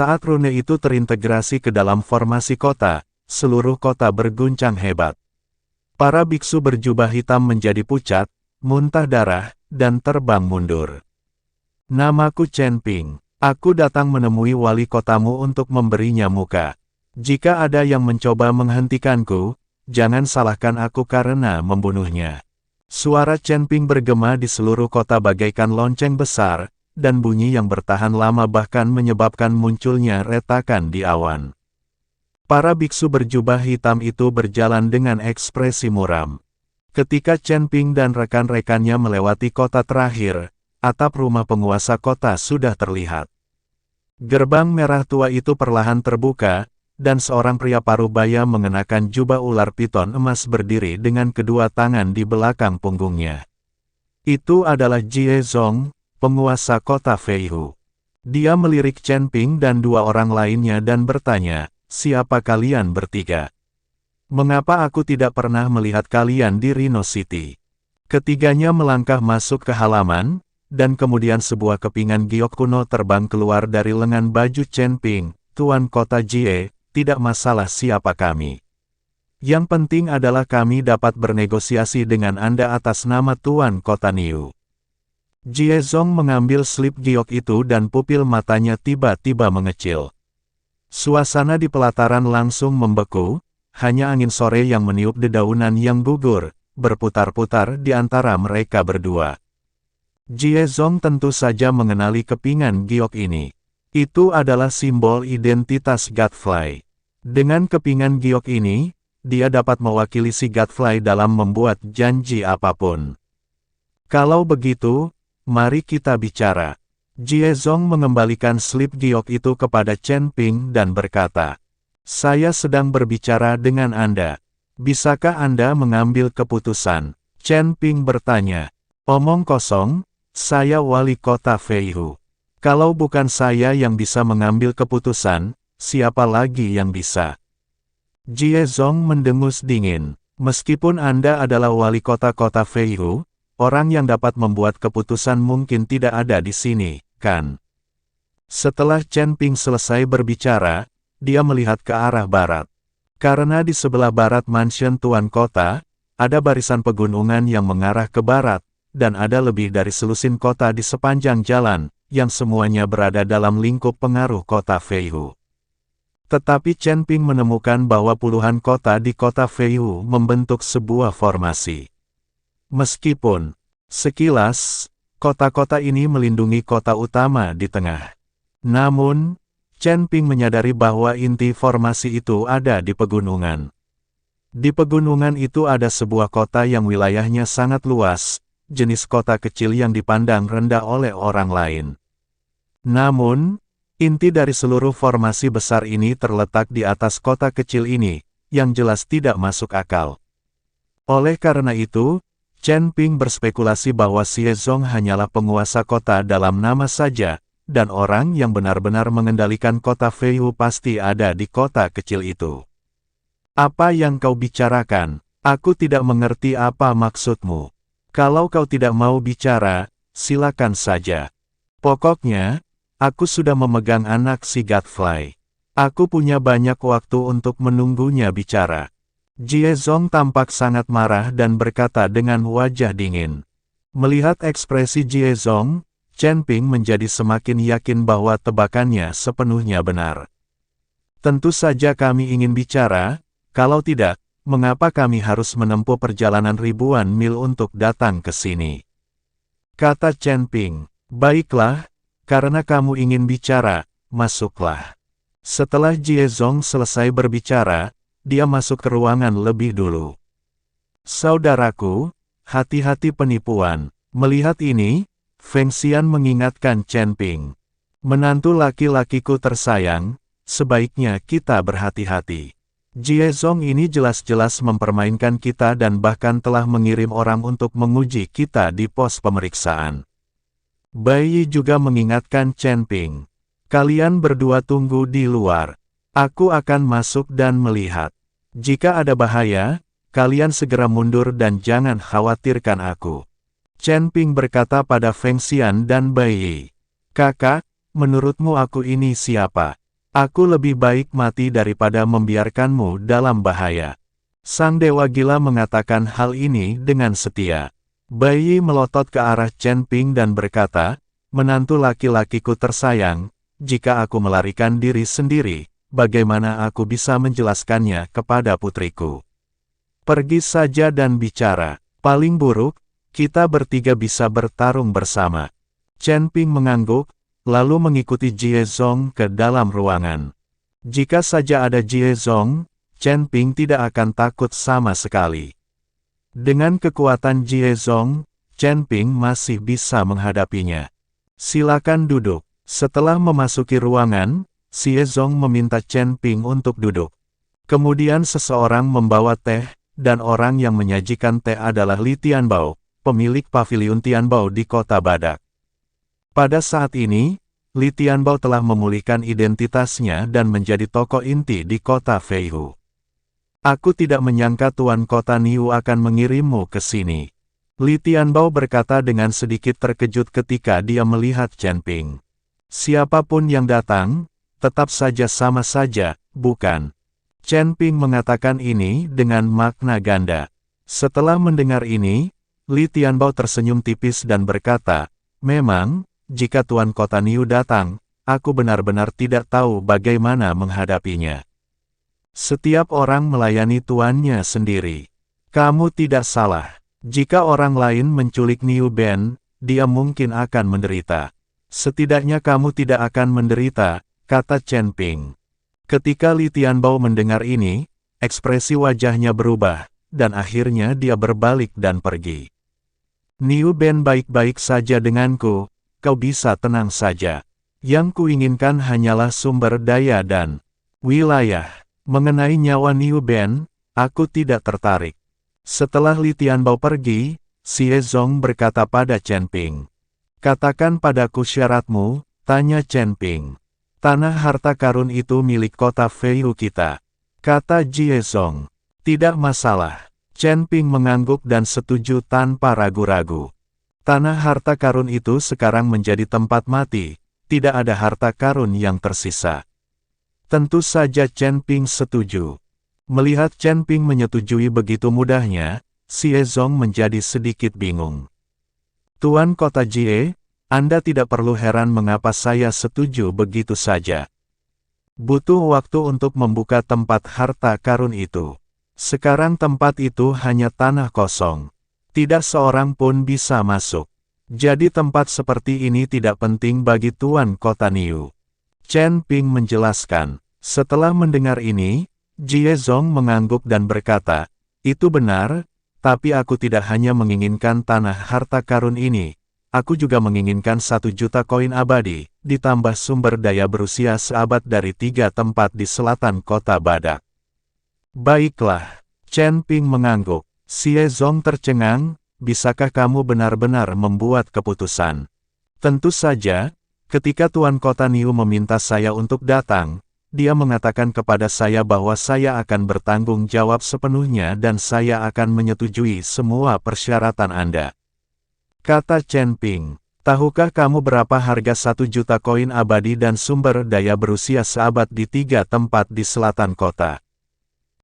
Saat rune itu terintegrasi ke dalam formasi kota, seluruh kota berguncang hebat. Para biksu berjubah hitam menjadi pucat, muntah darah, dan terbang mundur. Namaku Chen Ping. Aku datang menemui wali kotamu untuk memberinya muka. Jika ada yang mencoba menghentikanku, jangan salahkan aku karena membunuhnya. Suara Chen Ping bergema di seluruh kota bagaikan lonceng besar, dan bunyi yang bertahan lama bahkan menyebabkan munculnya retakan di awan. Para biksu berjubah hitam itu berjalan dengan ekspresi muram. Ketika Chen Ping dan rekan-rekannya melewati kota terakhir, atap rumah penguasa kota sudah terlihat. Gerbang merah tua itu perlahan terbuka, dan seorang pria parubaya mengenakan jubah ular piton emas berdiri dengan kedua tangan di belakang punggungnya. Itu adalah Jie Zong, penguasa kota Feihu. Dia melirik Chen Ping dan dua orang lainnya dan bertanya, "Siapa kalian bertiga? Mengapa aku tidak pernah melihat kalian di Rhino City?" Ketiganya melangkah masuk ke halaman, dan kemudian sebuah kepingan giok kuno terbang keluar dari lengan baju Chen Ping. "Tuan kota Jie, tidak masalah siapa kami. Yang penting adalah kami dapat bernegosiasi dengan Anda atas nama Tuan kota Niu." Jie Zong mengambil slip giok itu dan pupil matanya tiba-tiba mengecil. Suasana di pelataran langsung membeku, hanya angin sore yang meniup dedaunan yang gugur, berputar-putar di antara mereka berdua. Jie Zong tentu saja mengenali kepingan giok ini. Itu adalah simbol identitas Godfly. Dengan kepingan giok ini, dia dapat mewakili si Godfly dalam membuat janji apapun. "Kalau begitu, mari kita bicara." Jie Zong mengembalikan slip giok itu kepada Chen Ping dan berkata, "Saya sedang berbicara dengan Anda. Bisakah Anda mengambil keputusan?" Chen Ping bertanya, "Omong kosong, saya wali kota Feihu. Kalau bukan saya yang bisa mengambil keputusan, siapa lagi yang bisa?" Jie Zong mendengus dingin. "Meskipun Anda adalah wali kota Feihu, orang yang dapat membuat keputusan mungkin tidak ada di sini, kan?" Setelah Chen Ping selesai berbicara, dia melihat ke arah barat. Karena di sebelah barat mansion Tuan Kota, ada barisan pegunungan yang mengarah ke barat, dan ada lebih dari selusin kota di sepanjang jalan, yang semuanya berada dalam lingkup pengaruh kota Feihu. Tetapi Chen Ping menemukan bahwa puluhan kota di kota Feihu membentuk sebuah formasi. Meskipun, sekilas, kota-kota ini melindungi kota utama di tengah. Namun, Chen Ping menyadari bahwa inti formasi itu ada di pegunungan. Di pegunungan itu ada sebuah kota yang wilayahnya sangat luas, jenis kota kecil yang dipandang rendah oleh orang lain. Namun, inti dari seluruh formasi besar ini terletak di atas kota kecil ini, yang jelas tidak masuk akal. Oleh karena itu, Chen Ping berspekulasi bahwa Jie Zong hanyalah penguasa kota dalam nama saja, dan orang yang benar-benar mengendalikan kota Feihu pasti ada di kota kecil itu. "Apa yang kau bicarakan? Aku tidak mengerti apa maksudmu. Kalau kau tidak mau bicara, silakan saja. Pokoknya, aku sudah memegang anak si Godfly. Aku punya banyak waktu untuk menunggunya bicara." Jie Zong tampak sangat marah dan berkata dengan wajah dingin. Melihat ekspresi Jie Zong, Chen Ping menjadi semakin yakin bahwa tebakannya sepenuhnya benar. "Tentu saja kami ingin bicara, kalau tidak, mengapa kami harus menempuh perjalanan ribuan mil untuk datang ke sini?" kata Chen Ping. "Baiklah, karena kamu ingin bicara, masuklah." Setelah Jie Zong selesai berbicara, dia masuk ke ruangan lebih dulu. "Saudaraku, hati-hati penipuan." Melihat ini, Feng Xian mengingatkan Chen Ping. "Menantu laki-lakiku tersayang, sebaiknya kita berhati-hati. Jie Zong ini jelas-jelas mempermainkan kita dan bahkan telah mengirim orang untuk menguji kita di pos pemeriksaan." Bai Yi juga mengingatkan Chen Ping. "Kalian berdua tunggu di luar. Aku akan masuk dan melihat. Jika ada bahaya, kalian segera mundur dan jangan khawatirkan aku." Chen Ping berkata pada Feng Xian dan Bai Yi, "Kakak, menurutmu aku ini siapa?" Aku lebih baik mati daripada membiarkanmu dalam bahaya. Sang Dewa Gila mengatakan hal ini dengan setia. Bai Yi melotot ke arah Chen Ping dan berkata, "Menantu laki-lakiku tersayang, jika aku melarikan diri sendiri, bagaimana aku bisa menjelaskannya kepada putriku? Pergi saja dan bicara. Paling buruk, kita bertiga bisa bertarung bersama." Chen Ping mengangguk, lalu mengikuti Jie Zong ke dalam ruangan. Jika saja ada Jie Zong, Chen Ping tidak akan takut sama sekali. Dengan kekuatan Jie Zong, Chen Ping masih bisa menghadapinya. "Silakan duduk." Setelah memasuki ruangan, Jie Zong meminta Chen Ping untuk duduk. Kemudian seseorang membawa teh, dan orang yang menyajikan teh adalah Li Tianbao, pemilik paviliun Tianbao di kota Badak. Pada saat ini, Li Tianbao telah memulihkan identitasnya dan menjadi tokoh inti di kota Feihu. "Aku tidak menyangka Tuan Kota Niu akan mengirimmu ke sini," Li Tianbao berkata dengan sedikit terkejut ketika dia melihat Chen Ping. "Siapapun yang datang, tetap saja sama saja, bukan?" Chen Ping mengatakan ini dengan makna ganda. Setelah mendengar ini, Li Tianbao tersenyum tipis dan berkata, "Memang, jika Tuan Kota Niu datang, aku benar-benar tidak tahu bagaimana menghadapinya. Setiap orang melayani tuannya sendiri. Kamu tidak salah. Jika orang lain menculik Niu Ben, dia mungkin akan menderita. Setidaknya kamu tidak akan menderita," kata Chen Ping. Ketika Li Tianbao mendengar ini, ekspresi wajahnya berubah, dan akhirnya dia berbalik dan pergi. "Niu Ben baik-baik saja denganku, kau bisa tenang saja. Yang kuinginkan hanyalah sumber daya dan wilayah. Mengenai nyawa Niu Ben, aku tidak tertarik." Setelah Li Tianbao pergi, Jie Zong berkata pada Chen Ping, "Katakan padaku syaratmu," tanya Chen Ping. "Tanah harta karun itu milik kota Feihu kita," kata Jie Zong. "Tidak masalah." Chen Ping mengangguk dan setuju tanpa ragu-ragu. Tanah harta karun itu sekarang menjadi tempat mati, tidak ada harta karun yang tersisa. Tentu saja Chen Ping setuju. Melihat Chen Ping menyetujui begitu mudahnya, Jie Zong menjadi sedikit bingung. "Tuan Kota Jie, Anda tidak perlu heran mengapa saya setuju begitu saja. Butuh waktu untuk membuka tempat harta karun itu. Sekarang tempat itu hanya tanah kosong. Tidak seorang pun bisa masuk. Jadi tempat seperti ini tidak penting bagi Tuan Kota Niu." Chen Ping menjelaskan. Setelah mendengar ini, Jie Zong mengangguk dan berkata, "Itu benar, tapi aku tidak hanya menginginkan tanah harta karun ini, aku juga menginginkan 1 juta koin abadi, ditambah sumber daya berusia seabad dari 3 tempat di selatan kota Badak." "Baiklah." Chen Ping mengangguk. Jie Zong tercengang, "Bisakah kamu benar-benar membuat keputusan?" "Tentu saja, ketika Tuan Kota Niu meminta saya untuk datang, dia mengatakan kepada saya bahwa saya akan bertanggung jawab sepenuhnya dan saya akan menyetujui semua persyaratan Anda," kata Chen Ping. "Tahukah kamu berapa harga 1 juta koin abadi dan sumber daya berusia seabad di 3 tempat di selatan kota?"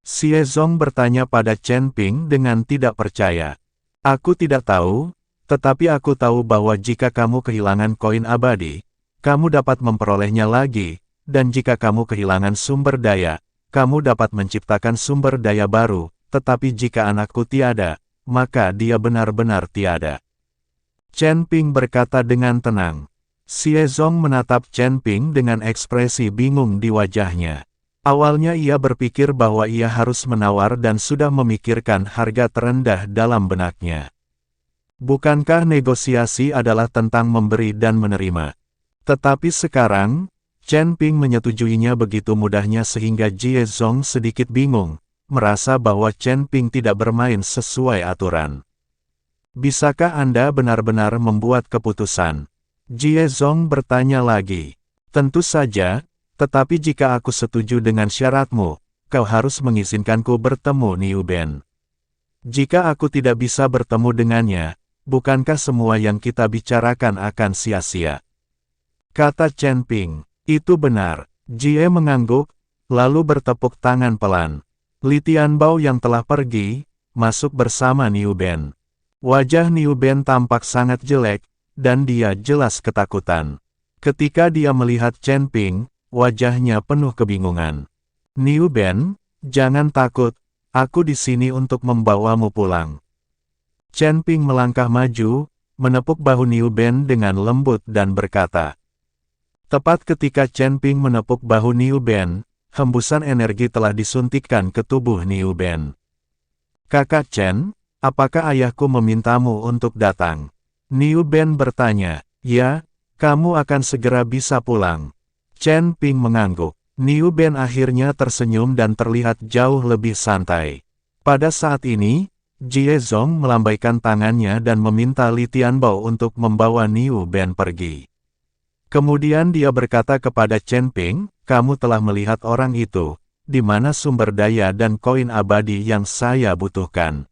Jie Zong bertanya pada Chen Ping dengan tidak percaya. "Aku tidak tahu, tetapi aku tahu bahwa jika kamu kehilangan koin abadi, kamu dapat memperolehnya lagi, dan jika kamu kehilangan sumber daya, kamu dapat menciptakan sumber daya baru, tetapi jika anakku tiada, maka dia benar-benar tiada." Chen Ping berkata dengan tenang. Jie Zong menatap Chen Ping dengan ekspresi bingung di wajahnya. Awalnya ia berpikir bahwa ia harus menawar dan sudah memikirkan harga terendah dalam benaknya. Bukankah negosiasi adalah tentang memberi dan menerima? Tetapi sekarang, Chen Ping menyetujuinya begitu mudahnya sehingga Jie Zong sedikit bingung, merasa bahwa Chen Ping tidak bermain sesuai aturan. "Bisakah Anda benar-benar membuat keputusan?" Jie Zong bertanya lagi. "Tentu saja. Tetapi jika aku setuju dengan syaratmu, kau harus mengizinkanku bertemu Niu Ben. Jika aku tidak bisa bertemu dengannya, bukankah semua yang kita bicarakan akan sia-sia?" Kata Chen Ping. "Itu benar." Jie mengangguk, lalu bertepuk tangan pelan. Li Tianbao yang telah pergi, masuk bersama Niu Ben. Wajah Niu Ben tampak sangat jelek, dan dia jelas ketakutan. Ketika dia melihat Chen Ping, wajahnya penuh kebingungan. Niu Ben, jangan takut, aku di sini untuk membawamu pulang. Chen Ping melangkah maju, menepuk bahu Niu Ben dengan lembut dan berkata. Tepat ketika Chen Ping menepuk bahu Niu Ben, hembusan energi telah disuntikkan ke tubuh Niu Ben. Kakak Chen, apakah ayahku memintamu untuk datang? Niu Ben bertanya. Ya, kamu akan segera bisa pulang. Chen Ping mengangguk. Niu Ben akhirnya tersenyum dan terlihat jauh lebih santai. Pada saat ini, Jie Zong melambaikan tangannya dan meminta Li Tianbao untuk membawa Niu Ben pergi. Kemudian dia berkata kepada Chen Ping, kamu telah melihat orang itu, di mana sumber daya dan koin abadi yang saya butuhkan.